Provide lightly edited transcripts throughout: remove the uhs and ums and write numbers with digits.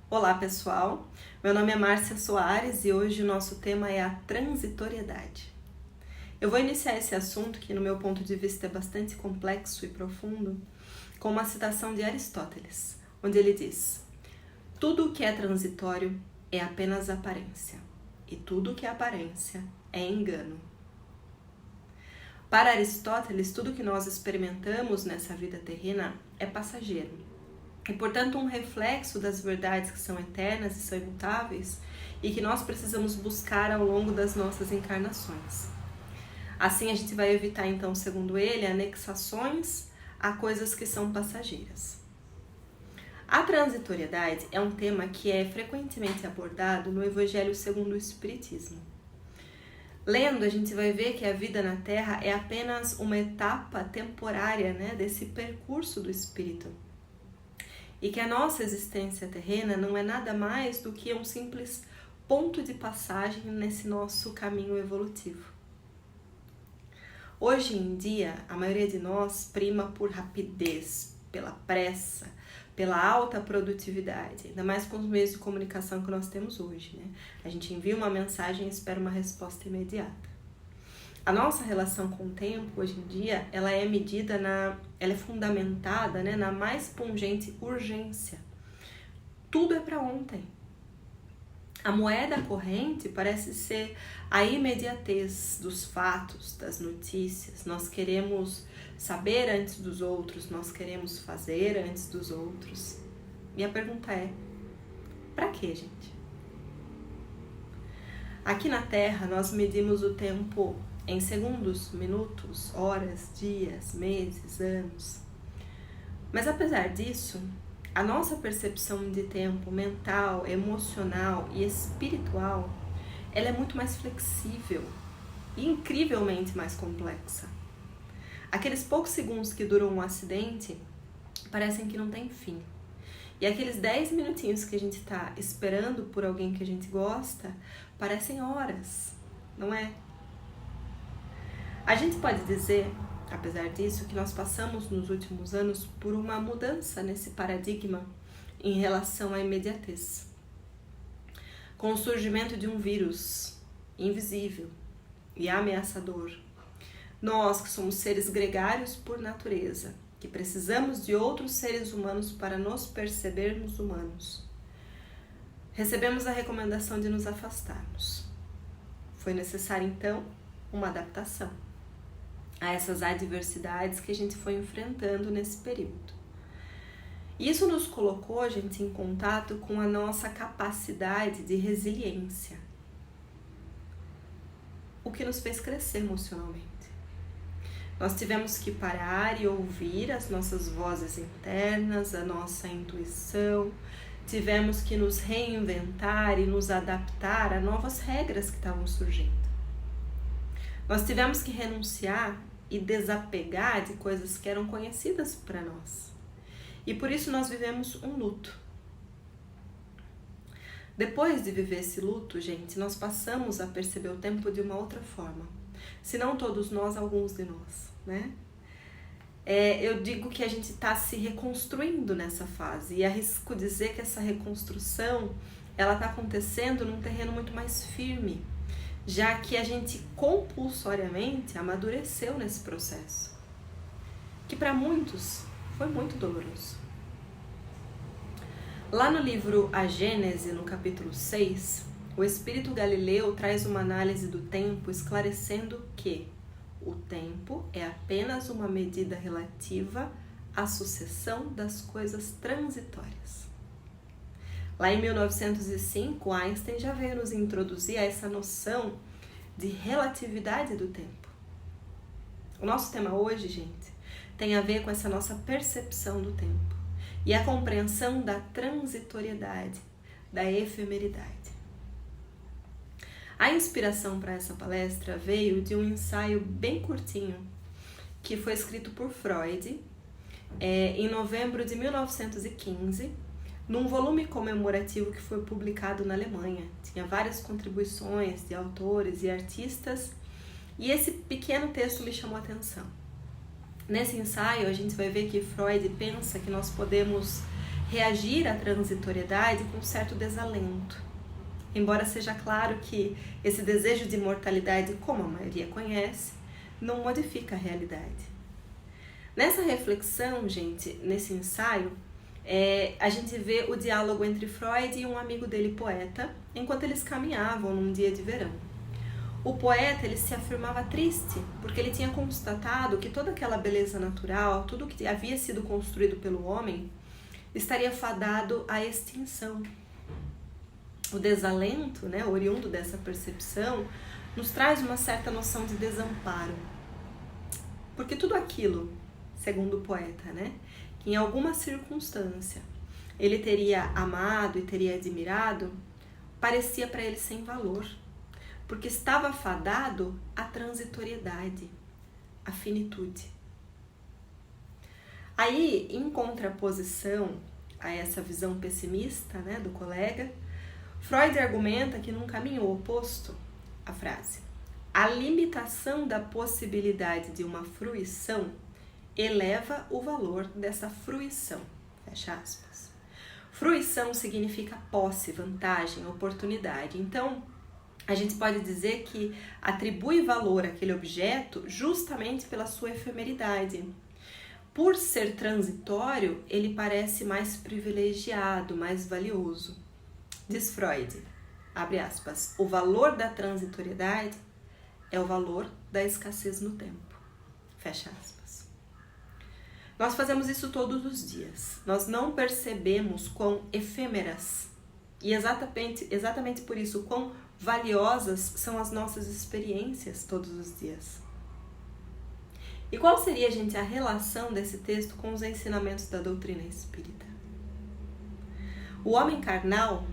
Olá pessoal, meu nome é Márcia Soares e hoje o nosso tema é a transitoriedade. Eu vou iniciar esse assunto, que no meu ponto de vista é bastante complexo e profundo, com uma citação de Aristóteles, onde ele diz: tudo o que é transitório é apenas aparência, e tudo o que é aparência é engano. Para Aristóteles, tudo que nós experimentamos nessa vida terrena é passageiro. E, portanto, um reflexo das verdades que são eternas e são imutáveis e que nós precisamos buscar ao longo das nossas encarnações. Assim, a gente vai evitar, então, segundo ele, anexações a coisas que são passageiras. A transitoriedade é um tema que é frequentemente abordado no Evangelho segundo o Espiritismo. Lendo, a gente vai ver que a vida na Terra é apenas uma etapa temporária, desse percurso do Espírito. E que a nossa existência terrena não é nada mais do que um simples ponto de passagem nesse nosso caminho evolutivo. Hoje em dia, a maioria de nós prima por rapidez, pela pressa, pela alta produtividade, ainda mais com os meios de comunicação que nós temos hoje, A gente envia uma mensagem e espera uma resposta imediata. A nossa relação com o tempo, hoje em dia, ela é medida ela é fundamentada, na mais pungente urgência. Tudo é para ontem. A moeda corrente parece ser a imediatez dos fatos, das notícias. Nós queremos saber antes dos outros, nós queremos fazer antes dos outros. E a pergunta é: para quê, gente? Aqui na Terra, nós medimos o tempo em segundos, minutos, horas, dias, meses, anos. Mas apesar disso, a nossa percepção de tempo mental, emocional e espiritual, ela é muito mais flexível e incrivelmente mais complexa. Aqueles poucos segundos que duram um acidente parecem que não tem fim. E aqueles 10 minutinhos que a gente está esperando por alguém que a gente gosta parecem horas, não é? A gente pode dizer, apesar disso, que nós passamos nos últimos anos por uma mudança nesse paradigma em relação à imediatez. Com o surgimento de um vírus invisível e ameaçador, nós que somos seres gregários por natureza, que precisamos de outros seres humanos para nos percebermos humanos, recebemos a recomendação de nos afastarmos. Foi necessária, então, uma adaptação a essas adversidades que a gente foi enfrentando nesse período. Isso nos colocou, gente, em contato com a nossa capacidade de resiliência, o que nos fez crescer emocionalmente. Nós tivemos que parar e ouvir as nossas vozes internas, a nossa intuição, tivemos que nos reinventar e nos adaptar a novas regras que estavam surgindo. Nós tivemos que renunciar e desapegar de coisas que eram conhecidas para nós. E por isso nós vivemos um luto. Depois de viver esse luto, gente, nós passamos a perceber o tempo de uma outra forma. Se não todos nós, alguns de nós, Eu digo que a gente está se reconstruindo nessa fase. E arrisco dizer que essa reconstrução, ela está acontecendo num terreno muito mais firme, já que a gente compulsoriamente amadureceu nesse processo, que para muitos foi muito doloroso. Lá no livro A Gênese, no capítulo 6, o Espírito Galileu traz uma análise do tempo, esclarecendo que o tempo é apenas uma medida relativa à sucessão das coisas transitórias. Lá em 1905, Einstein já veio nos introduzir a essa noção de relatividade do tempo. O nosso tema hoje, gente, tem a ver com essa nossa percepção do tempo e a compreensão da transitoriedade, da efemeridade. A inspiração para essa palestra veio de um ensaio bem curtinho que foi escrito por Freud em novembro de 1915, num volume comemorativo que foi publicado na Alemanha. Tinha várias contribuições de autores e artistas, e esse pequeno texto me chamou a atenção. Nesse ensaio, a gente vai ver que Freud pensa que nós podemos reagir à transitoriedade com certo desalento. Embora seja claro que esse desejo de imortalidade, como a maioria conhece, não modifica a realidade. Nessa reflexão, gente, nesse ensaio, a gente vê o diálogo entre Freud e um amigo dele, poeta, enquanto eles caminhavam num dia de verão. O poeta, ele se afirmava triste, porque ele tinha constatado que toda aquela beleza natural, tudo que havia sido construído pelo homem, estaria fadado à extinção. O desalento, né, oriundo dessa percepção, nos traz uma certa noção de desamparo. Porque tudo aquilo, segundo o poeta, né, que em alguma circunstância ele teria amado e teria admirado, parecia para ele sem valor, porque estava fadado à transitoriedade, à finitude. Aí, em contraposição a essa visão pessimista, né, do colega, Freud argumenta que num caminho oposto, a frase: a limitação da possibilidade de uma fruição eleva o valor dessa fruição. Fecha aspas. Fruição significa posse, vantagem, oportunidade. Então, a gente pode dizer que atribui valor àquele objeto justamente pela sua efemeridade. Por ser transitório, ele parece mais privilegiado, mais valioso. Diz Freud, abre aspas, o valor da transitoriedade é o valor da escassez no tempo. Fecha aspas. Nós fazemos isso todos os dias. Nós não percebemos quão efêmeras e exatamente por isso quão valiosas são as nossas experiências todos os dias. E qual seria, gente, a relação desse texto com os ensinamentos da doutrina espírita? O homem carnal,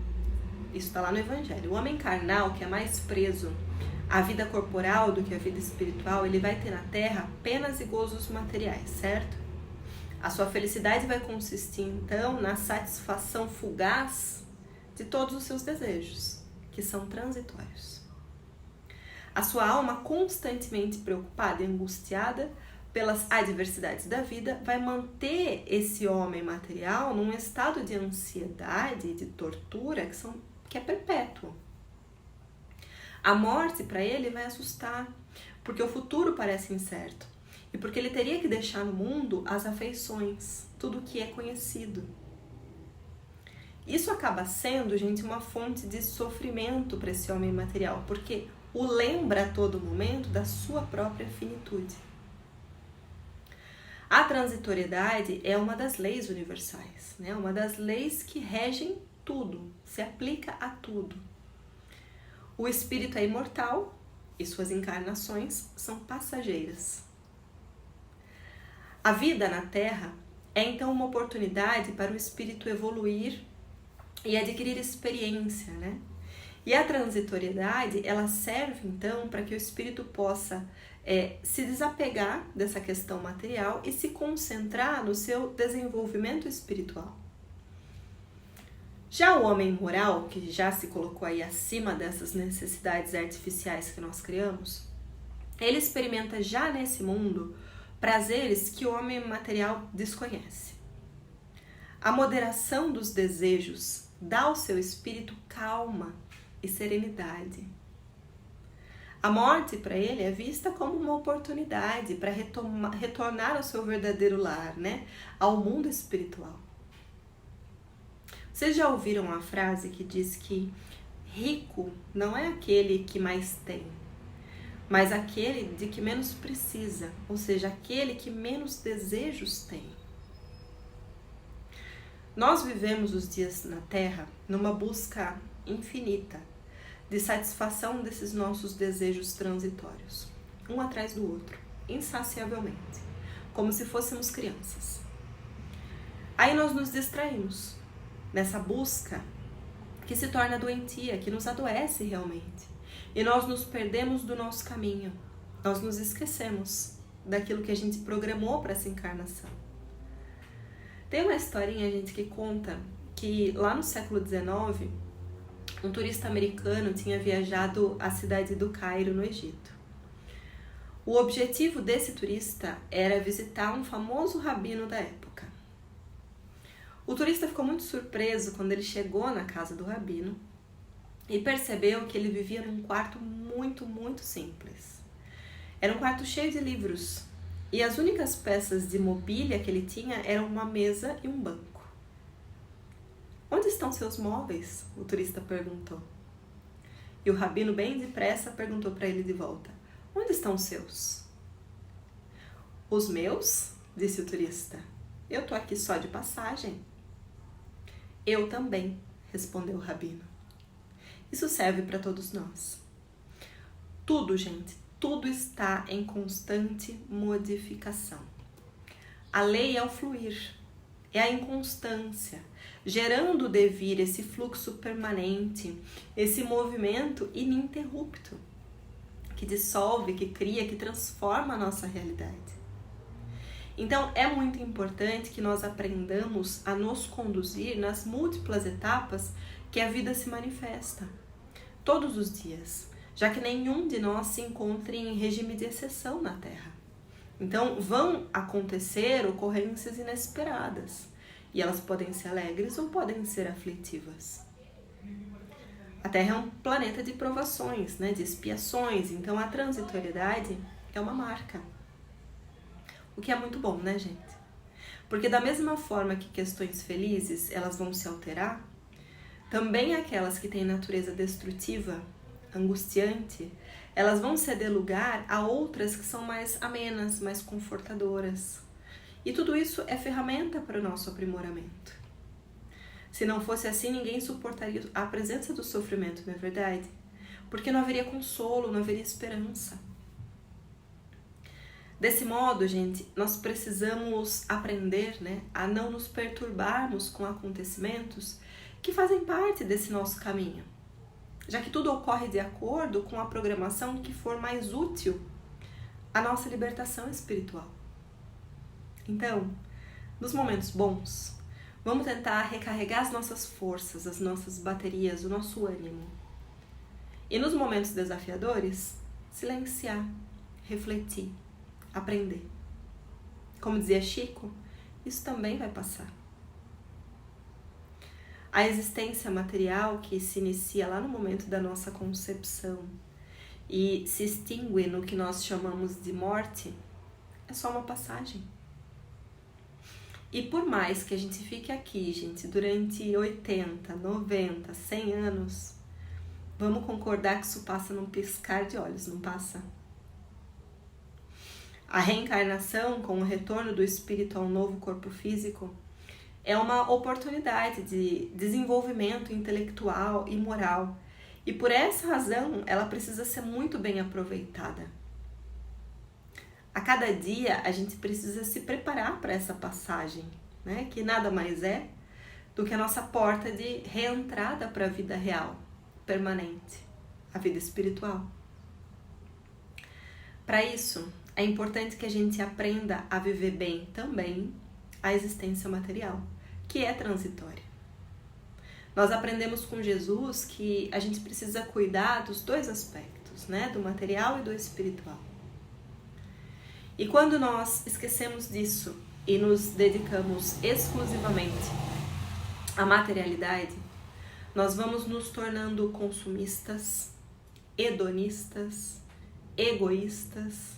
isso está lá no Evangelho, o homem carnal que é mais preso à vida corporal do que à vida espiritual, ele vai ter na Terra penas e gozos materiais, certo? A sua felicidade vai consistir, então, na satisfação fugaz de todos os seus desejos, que são transitórios. A sua alma, constantemente preocupada e angustiada pelas adversidades da vida, vai manter esse homem material num estado de ansiedade e de tortura que é perpétuo. A morte, para ele, vai assustar, porque o futuro parece incerto e porque ele teria que deixar no mundo as afeições, tudo o que é conhecido. Isso acaba sendo, gente, uma fonte de sofrimento para esse homem material, porque o lembra a todo momento da sua própria finitude. A transitoriedade é uma das leis universais, né? Uma das leis que regem tudo, se aplica a tudo. O espírito é imortal e suas encarnações são passageiras. A vida na Terra é então uma oportunidade para o espírito evoluir e adquirir experiência, né? E a transitoriedade, ela serve então para que o espírito possa se desapegar dessa questão material e se concentrar no seu desenvolvimento espiritual. Já o homem moral, que já se colocou aí acima dessas necessidades artificiais que nós criamos, ele experimenta já nesse mundo prazeres que o homem material desconhece. A moderação dos desejos dá ao seu espírito calma e serenidade. A morte para ele é vista como uma oportunidade para retornar ao seu verdadeiro lar, né? Ao mundo espiritual. Vocês já ouviram a frase que diz que rico não é aquele que mais tem, mas aquele de que menos precisa, ou seja, aquele que menos desejos tem. Nós vivemos os dias na Terra numa busca infinita de satisfação desses nossos desejos transitórios, um atrás do outro, insaciavelmente, como se fôssemos crianças. Aí nós nos distraímos nessa busca que se torna doentia, que nos adoece realmente. E nós nos perdemos do nosso caminho, nós nos esquecemos daquilo que a gente programou para essa encarnação. Tem uma historinha, gente, que conta que lá no século XIX, um turista americano tinha viajado à cidade do Cairo, no Egito. O objetivo desse turista era visitar um famoso rabino da época. O turista ficou muito surpreso quando ele chegou na casa do rabino e percebeu que ele vivia num quarto muito, muito simples. Era um quarto cheio de livros e as únicas peças de mobília que ele tinha eram uma mesa e um banco. Onde estão seus móveis? O turista perguntou. E o rabino, bem depressa, perguntou para ele de volta: onde estão os seus? Os meus? Disse o turista. Eu tô aqui só de passagem. Eu também, respondeu o rabino. Isso serve para todos nós. Tudo, gente, tudo está em constante modificação. A lei é o fluir, é a inconstância, gerando o devir, esse fluxo permanente, esse movimento ininterrupto, que dissolve, que cria, que transforma a nossa realidade. Então, é muito importante que nós aprendamos a nos conduzir nas múltiplas etapas que a vida se manifesta, todos os dias, já que nenhum de nós se encontra em regime de exceção na Terra. Então, vão acontecer ocorrências inesperadas, e elas podem ser alegres ou podem ser aflitivas. A Terra é um planeta de provações, de expiações, então a transitoriedade é uma marca. O que é muito bom, né, gente? Porque da mesma forma que questões felizes, elas vão se alterar, também aquelas que têm natureza destrutiva, angustiante, elas vão ceder lugar a outras que são mais amenas, mais confortadoras. E tudo isso é ferramenta para o nosso aprimoramento. Se não fosse assim, ninguém suportaria a presença do sofrimento, não é verdade? Porque não haveria consolo, não haveria esperança. Desse modo, gente, nós precisamos aprender, a não nos perturbarmos com acontecimentos que fazem parte desse nosso caminho, já que tudo ocorre de acordo com a programação que for mais útil à nossa libertação espiritual. Então, nos momentos bons, vamos tentar recarregar as nossas forças, as nossas baterias, o nosso ânimo. E nos momentos desafiadores, silenciar, refletir, aprender. Como dizia Chico, isso também vai passar. A existência material que se inicia lá no momento da nossa concepção e se extingue no que nós chamamos de morte, é só uma passagem. E por mais que a gente fique aqui, gente, durante 80, 90, 100 anos, vamos concordar que isso passa num piscar de olhos, não passa? A reencarnação, com o retorno do espírito a um novo corpo físico, é uma oportunidade de desenvolvimento intelectual e moral. E por essa razão, ela precisa ser muito bem aproveitada. A cada dia, a gente precisa se preparar para essa passagem, que nada mais é do que a nossa porta de reentrada para a vida real, permanente, a vida espiritual. Para isso, é importante que a gente aprenda a viver bem também a existência material, que é transitória. Nós aprendemos com Jesus que a gente precisa cuidar dos dois aspectos, do material e do espiritual. E quando nós esquecemos disso e nos dedicamos exclusivamente à materialidade, nós vamos nos tornando consumistas, hedonistas, egoístas,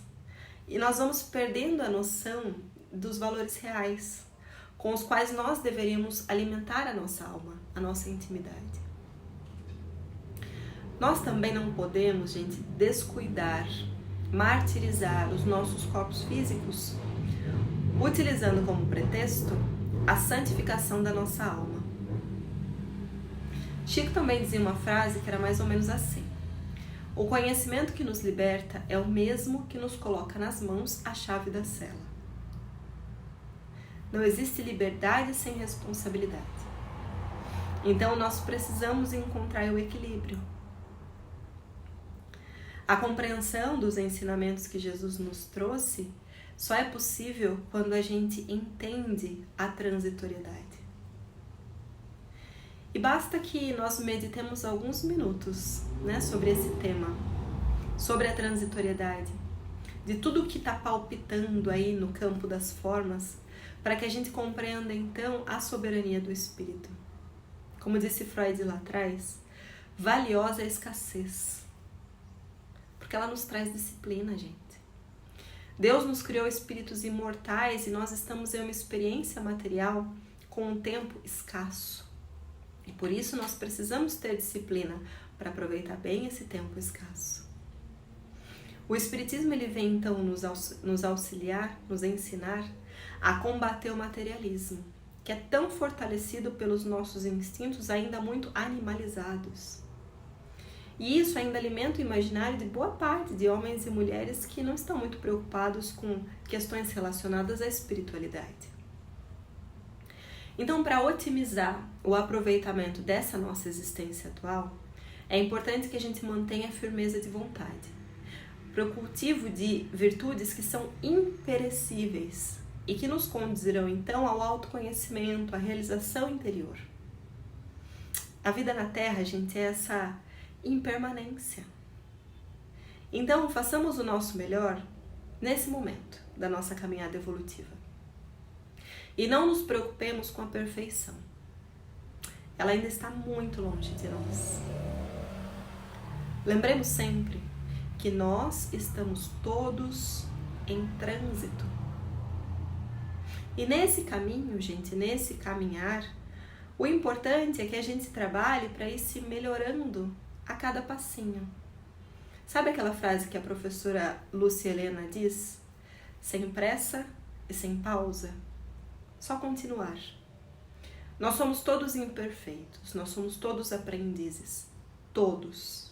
e nós vamos perdendo a noção dos valores reais, com os quais nós deveríamos alimentar a nossa alma, a nossa intimidade. Nós também não podemos, gente, descuidar, martirizar os nossos corpos físicos, utilizando como pretexto a santificação da nossa alma. Chico também dizia uma frase que era mais ou menos assim: o conhecimento que nos liberta é o mesmo que nos coloca nas mãos a chave da cela. Não existe liberdade sem responsabilidade. Então, nós precisamos encontrar o equilíbrio. A compreensão dos ensinamentos que Jesus nos trouxe só é possível quando a gente entende a transitoriedade. E basta que nós meditemos alguns minutos, sobre esse tema, sobre a transitoriedade, de tudo que está palpitando aí no campo das formas, para que a gente compreenda então a soberania do espírito. Como disse Freud lá atrás, valiosa é a escassez, porque ela nos traz disciplina, gente. Deus nos criou espíritos imortais e nós estamos em uma experiência material com um tempo escasso. E por isso nós precisamos ter disciplina para aproveitar bem esse tempo escasso. O Espiritismo ele vem então nos auxiliar, nos ensinar a combater o materialismo, que é tão fortalecido pelos nossos instintos ainda muito animalizados. E isso ainda alimenta o imaginário de boa parte de homens e mulheres que não estão muito preocupados com questões relacionadas à espiritualidade. Então, para otimizar o aproveitamento dessa nossa existência atual, é importante que a gente mantenha a firmeza de vontade, para o cultivo de virtudes que são imperecíveis e que nos conduzirão então ao autoconhecimento, à realização interior. A vida na Terra, gente, é essa impermanência. Então, façamos o nosso melhor nesse momento da nossa caminhada evolutiva. E não nos preocupemos com a perfeição. Ela ainda está muito longe de nós. Lembremos sempre que nós estamos todos em trânsito. E nesse caminho, gente, nesse caminhar, o importante é que a gente trabalhe para ir se melhorando a cada passinho. Sabe aquela frase que a professora Lúcia Helena diz? Sem pressa e sem pausa, só continuar. Nós somos todos imperfeitos, nós somos todos aprendizes, todos.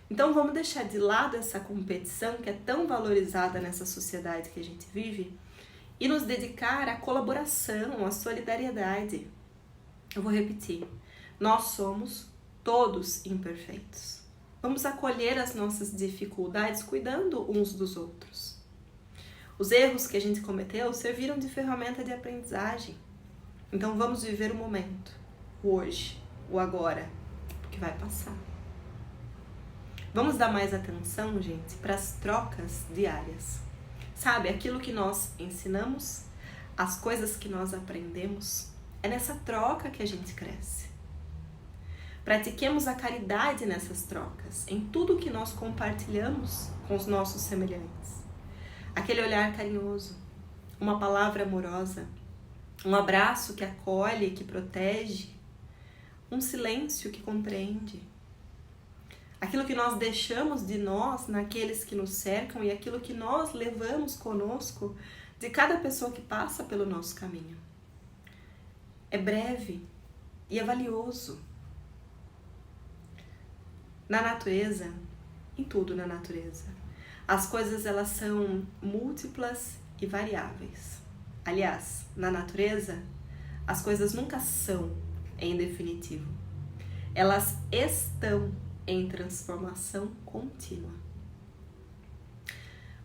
Então vamos deixar de lado essa competição que é tão valorizada nessa sociedade que a gente vive e nos dedicar à colaboração, à solidariedade. Eu vou repetir, nós somos todos imperfeitos. Vamos acolher as nossas dificuldades cuidando uns dos outros. Os erros que a gente cometeu serviram de ferramenta de aprendizagem. Então vamos viver o momento, o hoje, o agora, porque vai passar. Vamos dar mais atenção, gente, para as trocas diárias. Sabe, aquilo que nós ensinamos, as coisas que nós aprendemos, é nessa troca que a gente cresce. Pratiquemos a caridade nessas trocas, em tudo que nós compartilhamos com os nossos semelhantes. Aquele olhar carinhoso, uma palavra amorosa, um abraço que acolhe, que protege, um silêncio que compreende. Aquilo que nós deixamos de nós naqueles que nos cercam e aquilo que nós levamos conosco de cada pessoa que passa pelo nosso caminho. É breve e é valioso. Na natureza, em tudo na natureza, as coisas elas são múltiplas e variáveis. Aliás, na natureza, as coisas nunca são em definitivo. Elas estão em transformação contínua.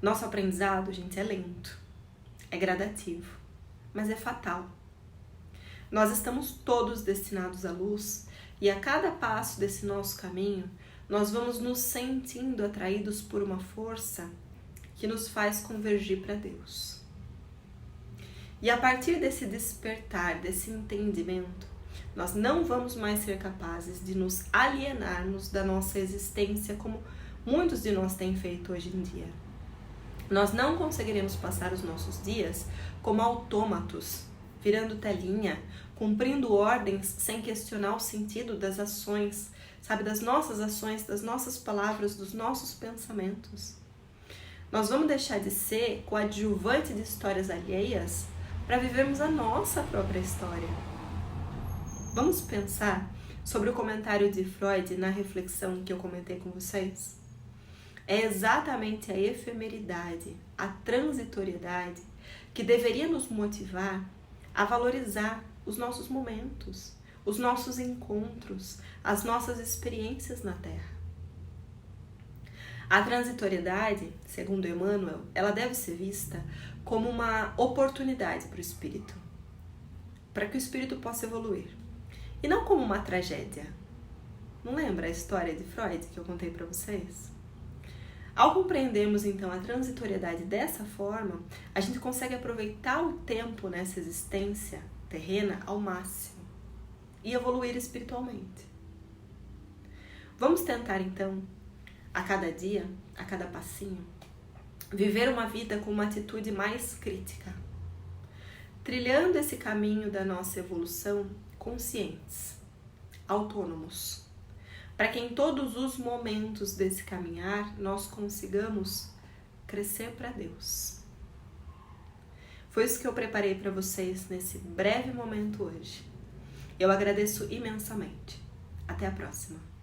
Nosso aprendizado, gente, é lento, é gradativo, mas é fatal. Nós estamos todos destinados à luz e a cada passo desse nosso caminho, nós vamos nos sentindo atraídos por uma força que nos faz convergir para Deus. E a partir desse despertar, desse entendimento, nós não vamos mais ser capazes de nos alienarmos da nossa existência como muitos de nós têm feito hoje em dia. Nós não conseguiremos passar os nossos dias como autômatos, virando telinha, cumprindo ordens sem questionar o sentido das ações, sabe, das nossas ações, das nossas palavras, dos nossos pensamentos. Nós vamos deixar de ser coadjuvante de histórias alheias para vivermos a nossa própria história. Vamos pensar sobre o comentário de Freud na reflexão que eu comentei com vocês? É exatamente a efemeridade, a transitoriedade que deveria nos motivar a valorizar os nossos momentos, os nossos encontros, as nossas experiências na Terra. A transitoriedade, segundo Emmanuel, ela deve ser vista como uma oportunidade para o espírito, para que o espírito possa evoluir, e não como uma tragédia. Não lembra a história de Freud que eu contei para vocês? Ao compreendermos então a transitoriedade dessa forma, a gente consegue aproveitar o tempo nessa existência terrena ao máximo e evoluir espiritualmente. Vamos tentar então, a cada dia, a cada passinho, viver uma vida com uma atitude mais crítica, trilhando esse caminho da nossa evolução conscientes, autônomos, para que em todos os momentos desse caminhar nós consigamos crescer para Deus. Foi isso que eu preparei para vocês nesse breve momento hoje. Eu agradeço imensamente. Até a próxima.